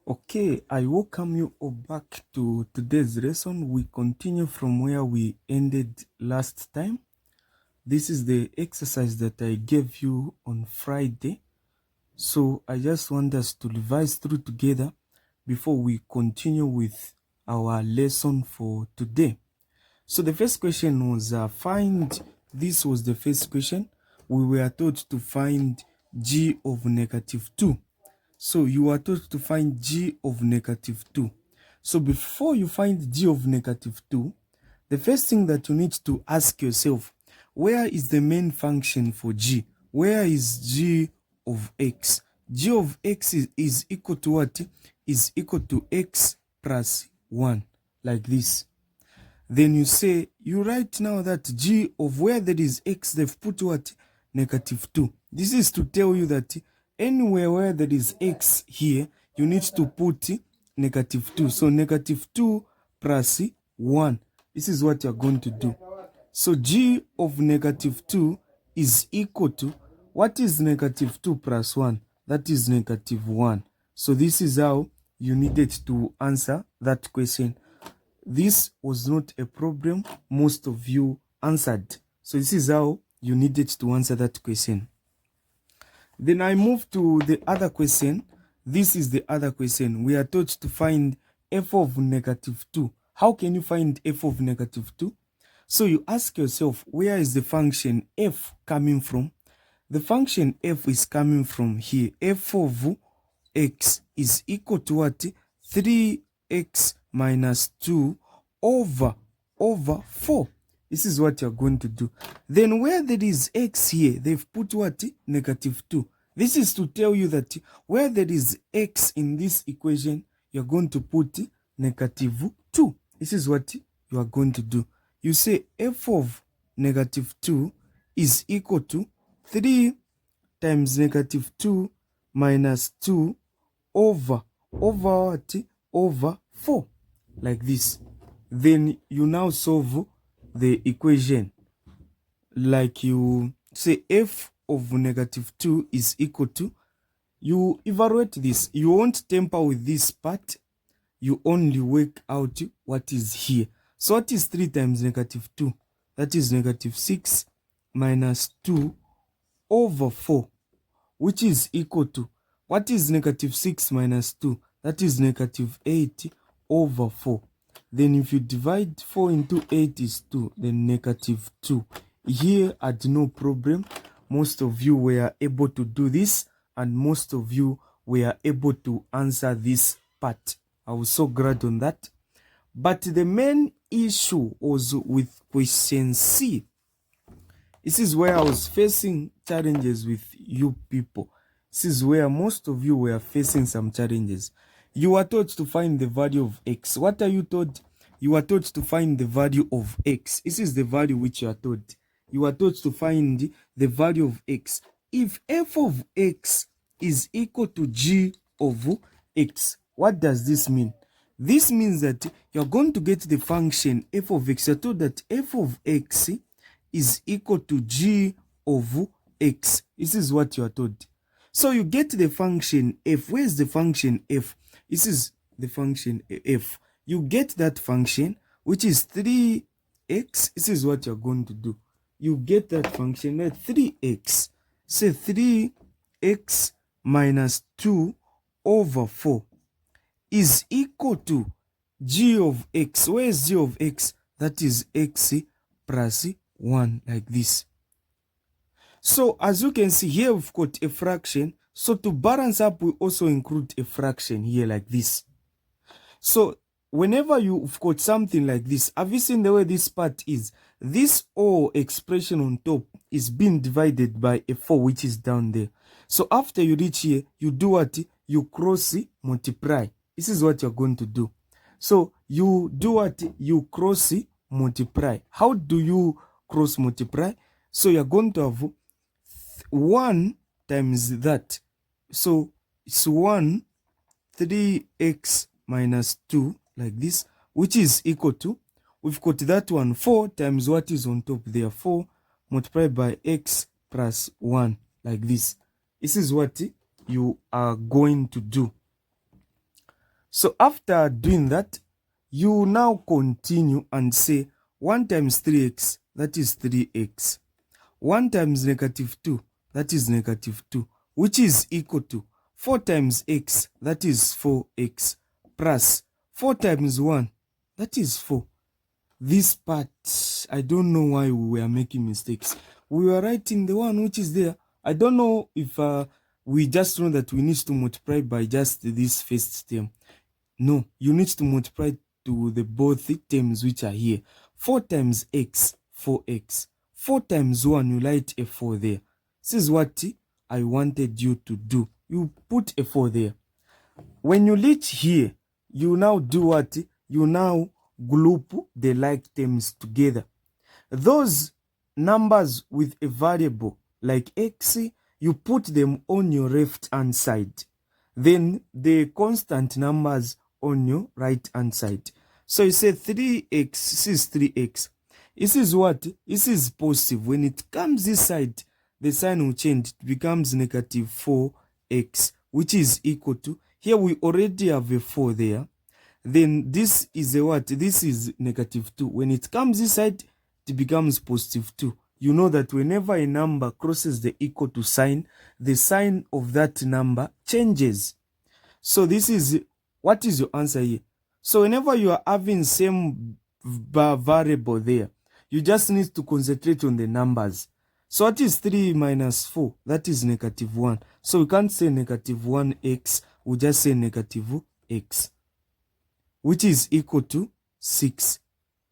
Okay, I welcome you all back to today's lesson. We continue from where we ended last time. This is the exercise that I gave you on Friday. So I just want us to revise through together before we continue with our lesson for today. So the first question was this was the first question. We were told to find g of negative 2. So you are told to find g of negative 2. So before you find g of negative 2, the first thing that you need to ask yourself, where is the main function for g? Where is g of x? G of x is equal to what? Is equal to x plus 1, like this. Then you write now that g of where there is x, they've put what? Negative 2. This is to tell you that anywhere where there is x here, you need to put negative 2. So negative 2 plus 1. This is what you're going to do. So g of negative 2 is equal to, what is negative 2 plus 1? That is negative 1. So this is how you needed to answer that question. This was not a problem. Most of you answered. So this is how you needed to answer that question. Then I move to the other question. This is the other question. We are taught to find f of negative 2. How can you find f of negative 2? So you ask yourself, where is the function f coming from? The function f is coming from here. F of x is equal to what? 3x minus 2 over 4. This is what you're going to do. Then where there is x here, they've put what? Negative 2. This is to tell you that where there is x in this equation, you're going to put negative 2. This is what you are going to do. You say f of negative 2 is equal to 3 times negative 2 minus 2 over what? Over 4, like this. Then you now solve the equation. Like you say f of negative 2 is equal to, you evaluate this. You won't tamper with this part. You only work out what is here. So what is 3 times negative 2? That is negative 6 minus 2 over 4, which is equal to, what is negative 6 minus 2? That is negative 8 over 4. Then if you divide 4 into 8 is 2, then negative 2. Here at no problem. Most of you were able to do this, and most of you were able to answer this part. I was so glad on that. But the main issue was with question C. This is where I was facing challenges with you people. This is where most of you were facing some challenges. You were taught to find the value of x. What are you taught? You are taught to find the value of x. This is the value which you are taught. You are taught to find the value of x. If f of x is equal to g of x, what does this mean? This means that you're going to get the function f of x. You're told that f of x is equal to g of x. This is what you are told. So you get the function f. Where is the function f? This is the function f. You get that function, which is 3x. This is what you're going to do. You get that function at 3x. Say 3x minus 2 over 4 is equal to g of x. Where is g of x? That is x plus 1, like this. So as you can see here, we've got a fraction. So to balance up, we also include a fraction here, like this. So whenever you've got something like this, have you seen the way this part is? This whole expression on top is being divided by a 4, which is down there. So after you reach here, you do what? You cross multiply. This is what you're going to do. So you do what? You cross multiply. How do you cross multiply? So you're going to have 1 times that. So it's 1, 3x minus 2, like this, which is equal to, we've got that one, 4 times what is on top there, 4 multiplied by x plus 1, like this. This is what you are going to do. So after doing that, you now continue and say 1 times 3x, that is 3x. 1 times negative 2, that is negative 2, which is equal to 4 times x, that is 4x, plus 4 times 1, that is 4. This part, I don't know why we were making mistakes. We were writing the one which is there. I don't know if we just know that we need to multiply by just this first term. No, you need to multiply to the both terms which are here. 4 times x, 4x. 4 times 1, you write a 4 there. This is what I wanted you to do. You put a 4 there. When you reach here, you now do what? You now group the like terms together. Those numbers with a variable like x, you put them on your left hand side. Then the constant numbers on your right hand side. So you say 3x, this is 3x. This is what? This is positive. When it comes this side, the sign will change. It becomes negative 4x, which is equal to, here we already have a 4 there. Then this is a what? This is negative 2. When it comes this side, it becomes positive 2. You know that whenever a number crosses the equal to sign, the sign of that number changes. So this is, what is your answer here? So whenever you are having same variable there, you just need to concentrate on the numbers. So what is 3 minus 4? That is negative 1. So we can't say negative 1x, we just say negative x, which is equal to 6.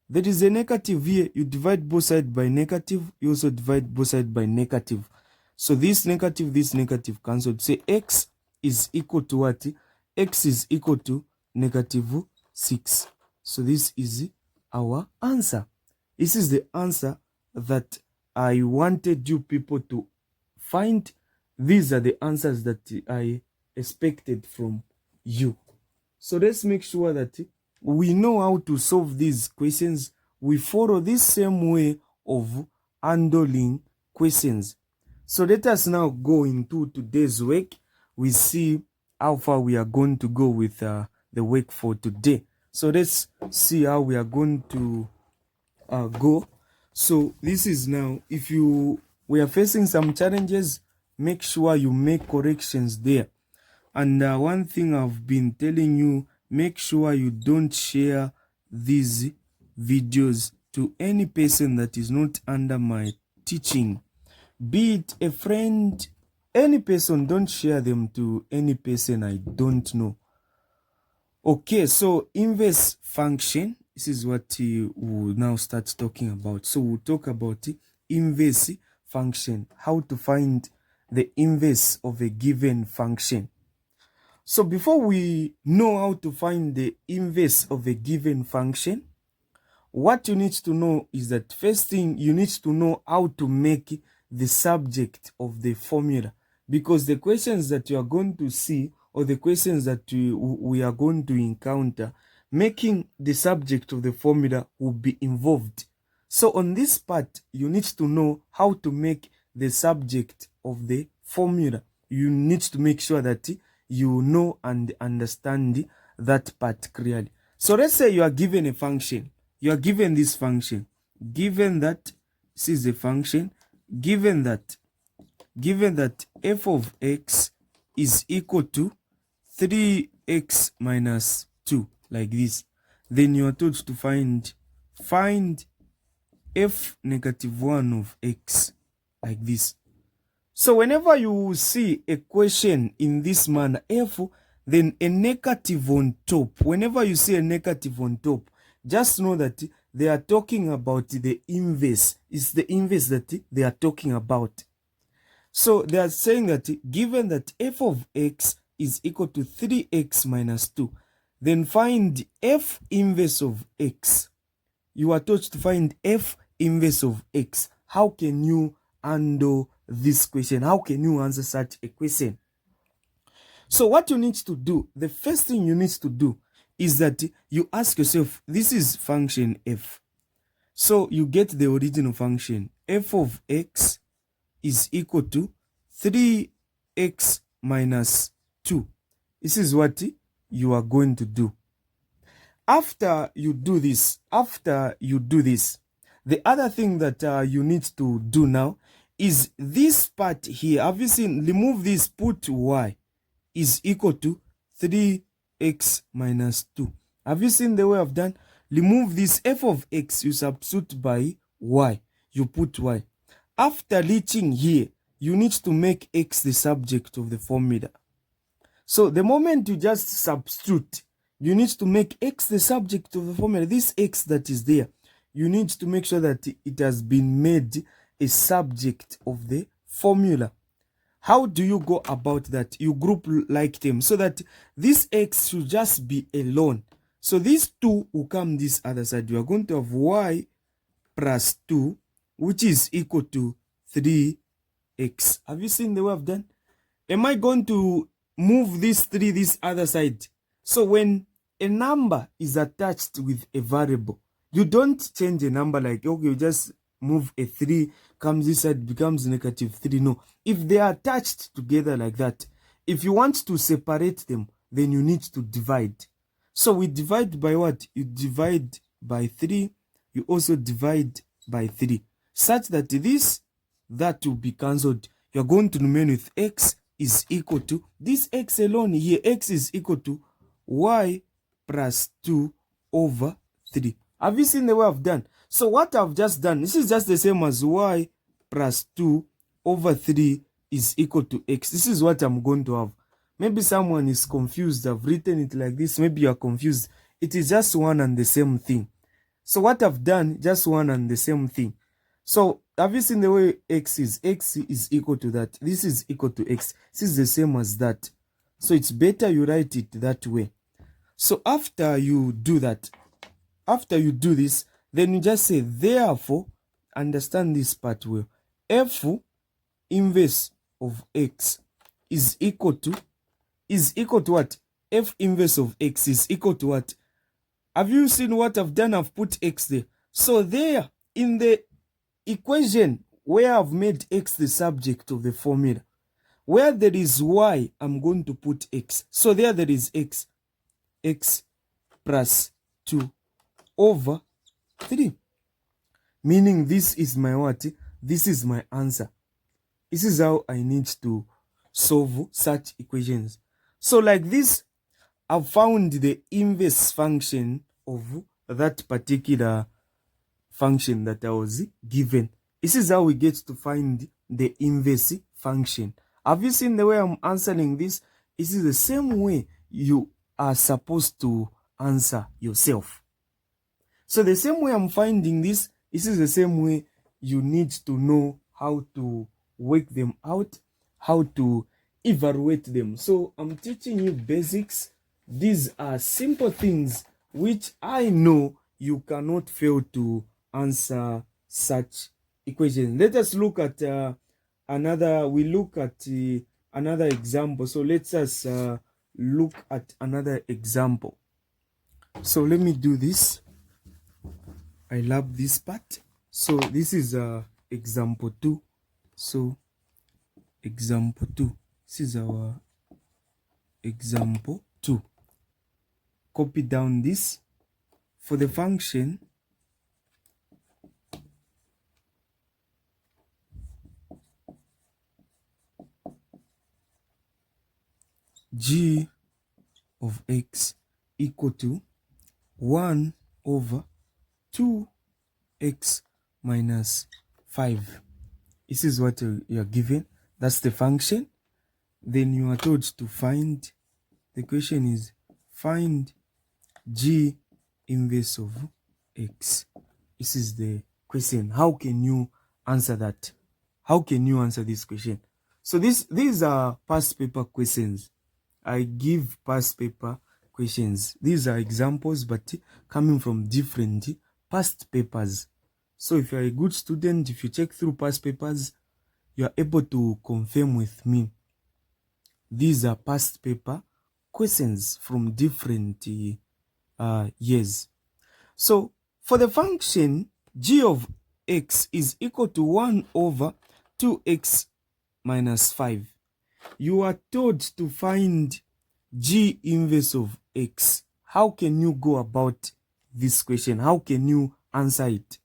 There is a negative here. You divide both sides by negative. You also divide both sides by negative. So this negative cancelled. Say x is equal to what? X is equal to negative 6. So this is our answer. This is the answer that I wanted you people to find. These are the answers that I expected from you. So let's make sure that we know how to solve these questions. We follow this same way of handling questions. So let us now go into today's work. We see how far we are going to go with the work for today. So let's see how we are going to go. So this is now, if we are facing some challenges, make sure you make corrections there. And one thing I've been telling you, make sure you don't share these videos to any person that is not under my teaching. Be it a friend, any person, don't share them to any person I don't know. Okay, so inverse function, this is what we'll now start talking about. So we'll talk about inverse function, how to find the inverse of a given function. So before we know how to find the inverse of a given function, what you need to know is that first thing, you need to know how to make the subject of the formula. Because the questions that you are going to see, or the questions that we are going to encounter, making the subject of the formula will be involved. So on this part, you need to know how to make the subject of the formula. You need to make sure that you know and understand that part clearly. So let's say you are given a function. You are given this function. Given that this is a function, given that f of x is equal to 3x minus 2, like this, then you are told to find f negative 1 of x, like this. So whenever you see a question in this manner, f, then a negative on top, whenever you see a negative on top, just know that they are talking about the inverse. It's the inverse that they are talking about. So they are saying that given that f of x is equal to 3x minus 2, then find f inverse of x. You are told to find f inverse of x. How can you handle this question? How can you answer such a question? So what you need to do, the first thing you need to do is that you ask yourself, this is function f. So you get the original function. F of x is equal to 3x minus 2. This is what you are going to do. After you do this, the other thing that you need to do now is this part here. Have you seen? Remove this, put y is equal to 3x minus 2. Have you seen the way I've done? Remove this f of x, you substitute by y, you put y. After reaching here, you need to make x the subject of the formula. So the moment you just substitute, you need to make x the subject of the formula. This x that is there, you need to make sure that it has been made a subject of the formula. How do you go about that? You group like them so that this x should just be alone. So this 2 will come this other side. You are going to have y plus 2, which is equal to 3x. Have you seen the way I've done? Am I going to move this 3 this other side? So when a number is attached with a variable, you don't change a number like, okay, you just move a 3, comes this side, becomes negative 3. No. If they are attached together like that, if you want to separate them, then you need to divide. So we divide by what? You divide by 3. You also divide by 3. Such that that will be cancelled. You are going to remain with x is equal to, this x alone here, x is equal to y plus 2 over 3. Have you seen the way I've done? So what I've just done, this is just the same as y plus 2 over 3 is equal to x. This is what I'm going to have. Maybe someone is confused. I've written it like this. Maybe you are confused. It is just one and the same thing. So what I've done, just one and the same thing. So have you seen the way x is? X is equal to that. This is equal to x. This is the same as that. So it's better you write it that way. So after you do that, after you do this, then you just say, therefore, understand this part well, f inverse of x is equal to what? F inverse of x is equal to what? Have you seen what I've done? I've put x there. So there, in the equation where I've made x the subject of the formula, where there is y, I'm going to put x. So there is x plus 2 over 3. Meaning this is my what? This is my answer. This is how I need to solve such equations. So like this, I've found the inverse function of that particular function that I was given. This is how we get to find the inverse function. Have you seen the way I'm answering this? This is the same way you are supposed to answer yourself. So the same way I'm finding this is the same way you need to know how to work them out, how to evaluate them. So I'm teaching you basics. These are simple things which I know you cannot fail to answer such equations. Let us look at another example. So let us look at another example. So let me do this. I love this part. So this is example 2. So example 2. This is our example 2. Copy down this. For the function g of x equal to 1 over 2x minus 5. This is what you are given. That's the function. Then you are told to find, the question is find g inverse of x. This is the question. How can you answer that? How can you answer this question? So these are past paper questions. I give past paper questions. These are examples, but coming from different past papers. So if you're a good student, if you check through past papers, you are able to confirm with me. These are past paper questions from different years. So for the function g of x is equal to 1 over 2x minus 5. You are told to find g inverse of x. How can you go about this question? How can you answer it?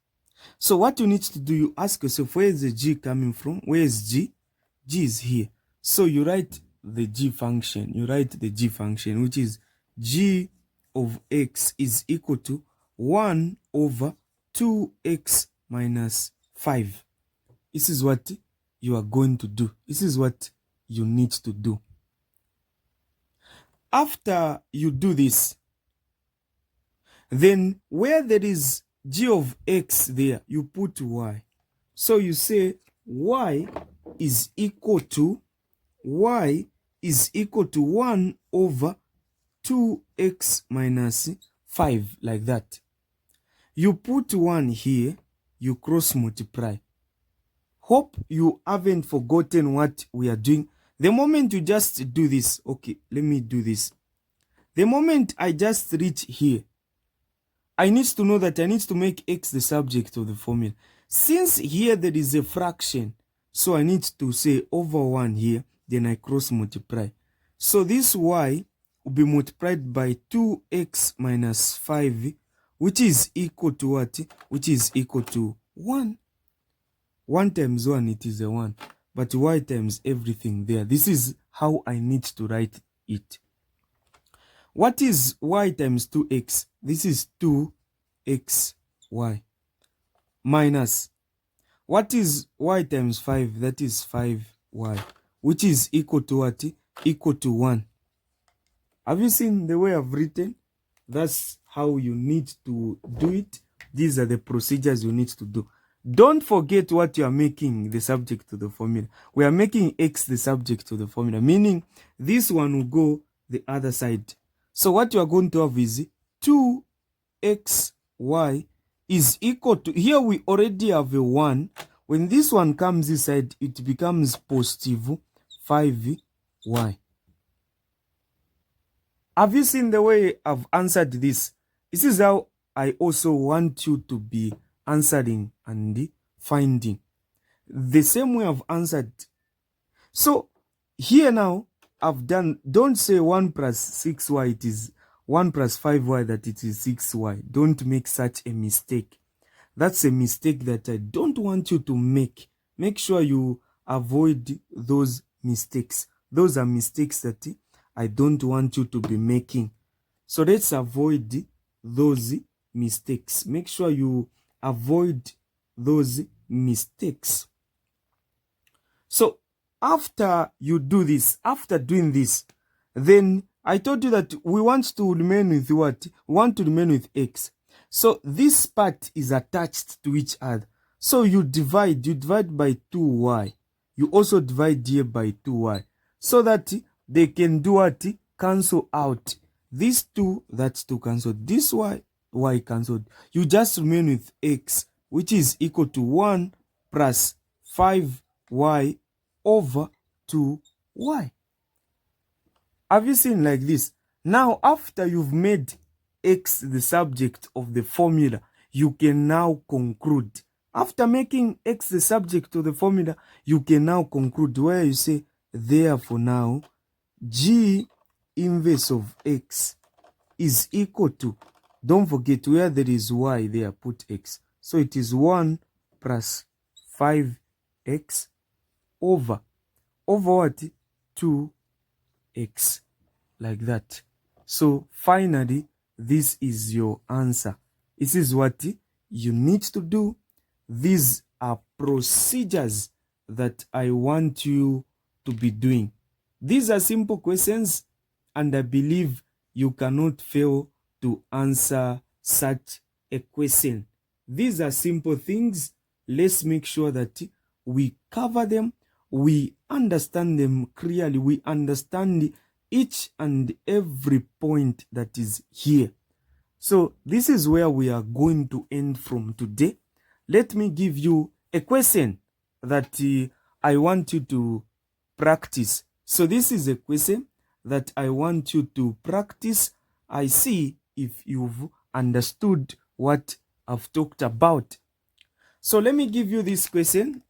So what you need to do, you ask yourself, where is the g coming from? Where is g? G is here. So you write the g function. You write the g function, which is g of x is equal to 1 over 2x minus 5. This is what you are going to do. This is what you need to do. After you do this, then where there is g of x there, you put y. So you say y is equal to 1 over 2x minus 5, like that. You put 1 here, you cross multiply. Hope you haven't forgotten what we are doing. The moment you just do this, okay, let me do this. The moment I just reach here, I need to know that I need to make x the subject of the formula. Since here there is a fraction, so I need to say over 1 here, then I cross multiply. So this y will be multiplied by 2x minus 5, which is equal to what? Which is equal to 1. 1 times 1, it is a 1. But y times everything there. This is how I need to write it. What is y times 2x? This is 2xy. Minus, what is y times 5? That is 5y. Which is equal to what? Equal to 1. Have you seen the way I've written? That's how you need to do it. These are the procedures you need to do. Don't forget what you are making the subject to the formula. We are making x the subject to the formula, meaning this one will go the other side. So what you are going to have is 2xy is equal to, here we already have a 1. When this one comes inside, it becomes positive 5y. Have you seen the way I've answered this? This is how I also want you to be answering and finding. The same way I've answered. So here now, I've done, don't say 1 plus 6y, it is 1 plus 5y, that it is 6y. Don't make such a mistake. That's a mistake that I don't want you to make. Make sure you avoid those mistakes. Those are mistakes that I don't want you to be making. So let's avoid those mistakes. Make sure you avoid those mistakes. So after you do this, after doing this, then I told you that we want to remain with what? We want to remain with x. So this part is attached to each other. So you divide by 2y. You also divide here by 2y. So that they can do what? Cancel out. These two, that's 2 cancelled. This y cancelled. You just remain with x, which is equal to 1 plus 5y over 2y. Have you seen like this? Now, after you've made x the subject of the formula, you can now conclude. After making x the subject of the formula, you can now conclude where you say, therefore now, g inverse of x is equal to, don't forget where there is y there, put x. So it is 1 plus 5x over what? 2x, like that. So finally, this is your answer. This is what you need to do. These are procedures that I want you to be doing. These are simple questions, and I believe you cannot fail to answer such a question. These are simple things. Let's make sure that we cover them, we understand them clearly, we understand each and every point that is here. So this is where we are going to end from today. Let me give you a question that I want you to practice. So this is a question that I want you to practice. I see if you've understood what I've talked about. So let me give you this question.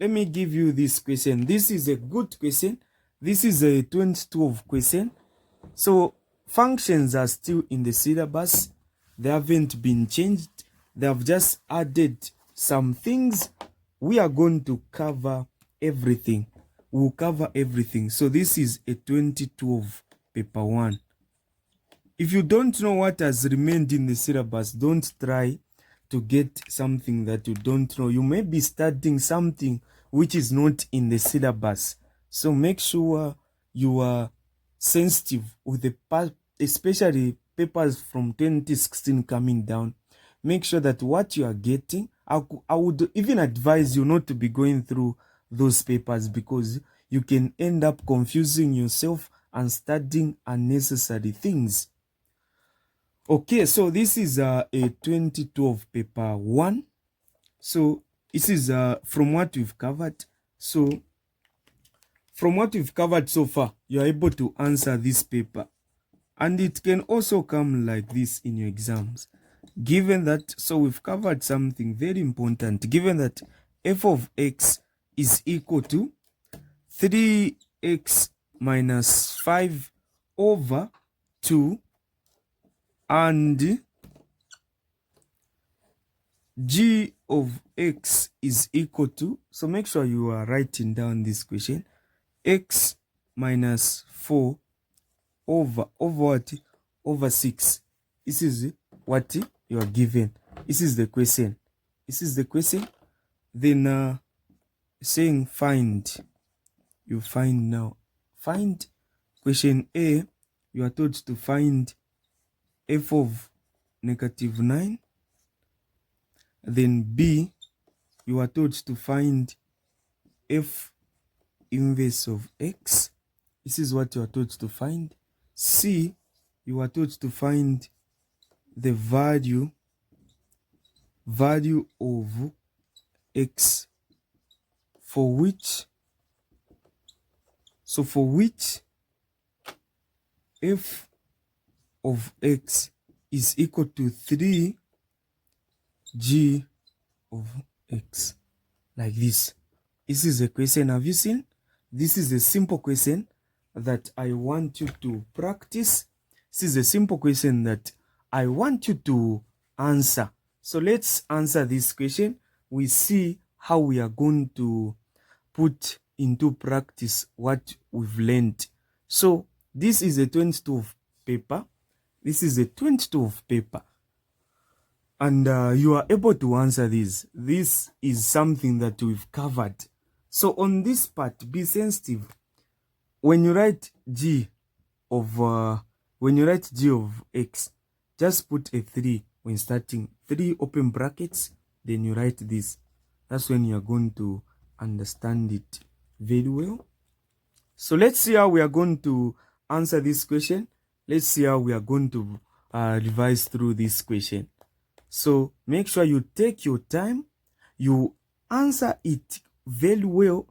This is a good question. This is a 2012 question. So Functions are still in the syllabus. They haven't been changed. They have just added some things. We are going to cover everything. We'll cover everything. So this is a 2012 paper 1. If you don't know what has remained in the syllabus, don't try to get something that you don't know. You may be studying something which is not in the syllabus. So make sure you are sensitive with the past, especially papers from 2016 coming down. Make sure that what you are getting, I would even advise you not to be going through those papers, because you can end up confusing yourself and studying unnecessary things. Okay, so this is a 2012 paper 1. So this is from what we've covered. So from what we've covered so far, you are able to answer this paper. And it can also come like this in your exams. Given that, so we've covered something very important. Given that f of x is equal to 3x minus 5 over 2, and g of x is equal to, so make sure you are writing down this question, x minus 4 over what? Over 6. This is what you are given. This is the question. This is the question. Then saying find. You find now. Find. Question A, you are told to find f of negative 9. Then B, you are told to find f inverse of x. This is what you are told to find. C, you are told to find the value of x for which f of x is equal to 3 g of x, like this. This is a question. Have you seen? This is a simple question that I want you to practice. This is a simple question that I want you to answer. So let's answer this question. We see how we are going to put into practice what we've learned. So this is a 2012 paper. This is a 2012 paper. And you are able to answer this. This is something that we've covered. So on this part, be sensitive. When you write g of x, just put a 3 when starting. 3 open brackets, then you write this. That's when you are going to understand it very well. So let's see how we are going to answer this question. Let's see how we are going to revise through this question. So make sure you take your time, you answer it very well,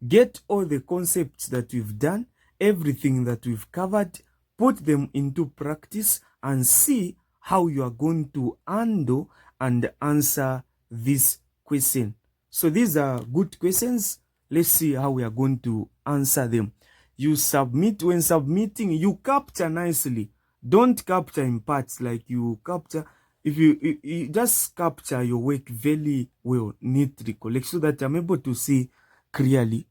get all the concepts that we've done, everything that we've covered, put them into practice, and see how you are going to handle and answer this question. So these are good questions. Let's see how we are going to answer them. You submit. When submitting, you capture nicely. Don't capture in parts, like you capture. If you just capture your work very well, neatly, collect, so that I'm able to see clearly.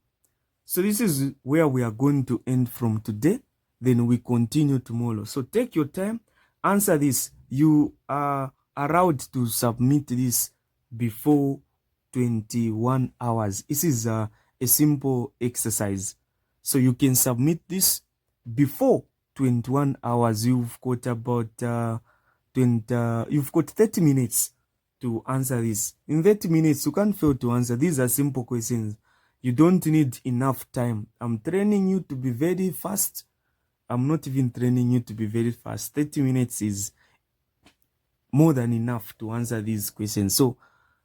So this is where we are going to end from today. Then we continue tomorrow. So take your time, answer this. You are allowed to submit this before 21 hours. This is a simple exercise. So you can submit this before 21 hours. You've got about you've got 30 minutes to answer this. In 30 minutes, you can't fail to answer. These are simple questions. You don't need enough time. I'm training you to be very fast. I'm not even training you to be very fast. 30 minutes is more than enough to answer these questions. So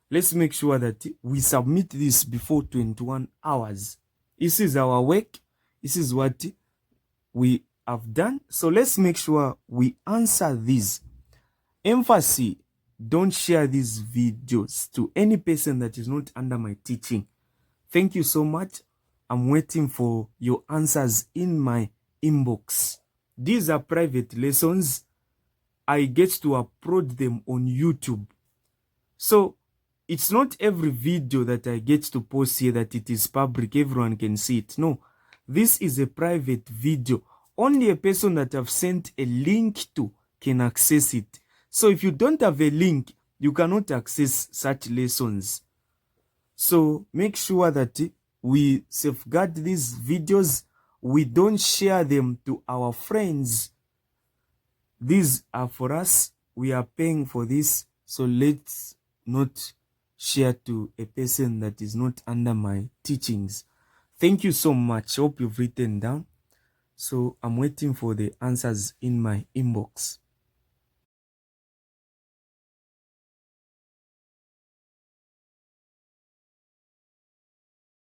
let's make sure that we submit this before 21 hours. This is our work. This is what we have done. So let's make sure we answer these. Emphasis, don't share these videos to any person that is not under my teaching. Thank you so much. I'm waiting for your answers in my inbox. These are private lessons. I get to upload them on YouTube. So it's not every video that I get to post here that it is public, everyone can see it. No, this is a private video. Only a person that I've sent a link to can access it. So if you don't have a link, you cannot access such lessons. So make sure that we safeguard these videos. We don't share them to our friends. These are for us. We are paying for this. So let's not share to a person that is not under my teachings. Thank you so much. Hope you've written down. So I'm waiting for the answers in my inbox.